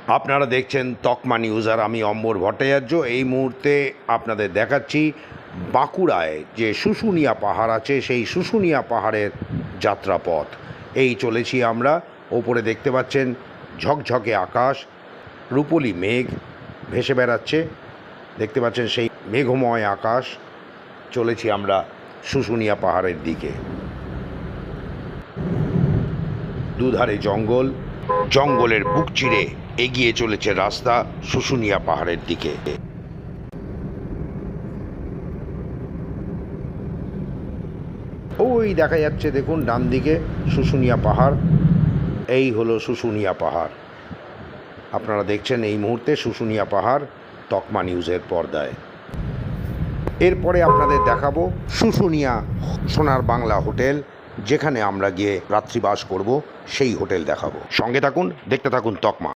আপনারা দেখছেন তকমা নিউজ আর আমি অম্বর ভট্টাচার্য। এই মুহূর্তে আপনাদের দেখাচ্ছি বাঁকুড়ায় যে শুশুনিয়া পাহাড় আছে, সেই শুশুনিয়া পাহাড়ের যাত্রাপথ। এই চলেছি আমরা। ওপরে দেখতে পাচ্ছেন ঝকঝকে আকাশ, রূপলি মেঘ ভেসে বেড়াচ্ছে। দেখতে পাচ্ছেন সেই মেঘময় আকাশ। চলেছি আমরা শুশুনিয়া পাহাড়ের দিকে। দুধারে জঙ্গল, জঙ্গলের বুক চিরে এগিয়ে চলেছে রাস্তা শুশুনিয়া পাহাড়ের দিকে। ওই দেখা যাচ্ছে, দেখুন ডান দিকে শুশুনিয়া পাহাড়। এই হলো শুশুনিয়া পাহাড়। আপনারা দেখছেন এই মুহূর্তে শুশুনিয়া পাহাড় তকমা নিউজের পর্দায়। এরপরে আপনাদের দেখাবো শুশুনিয়া সোনার বাংলা হোটেল, যেখানে আমরা গিয়ে রাত্রিবাস করব। সেই হোটেল দেখাবো। সঙ্গে থাকুন, দেখতে থাকুন তকমা।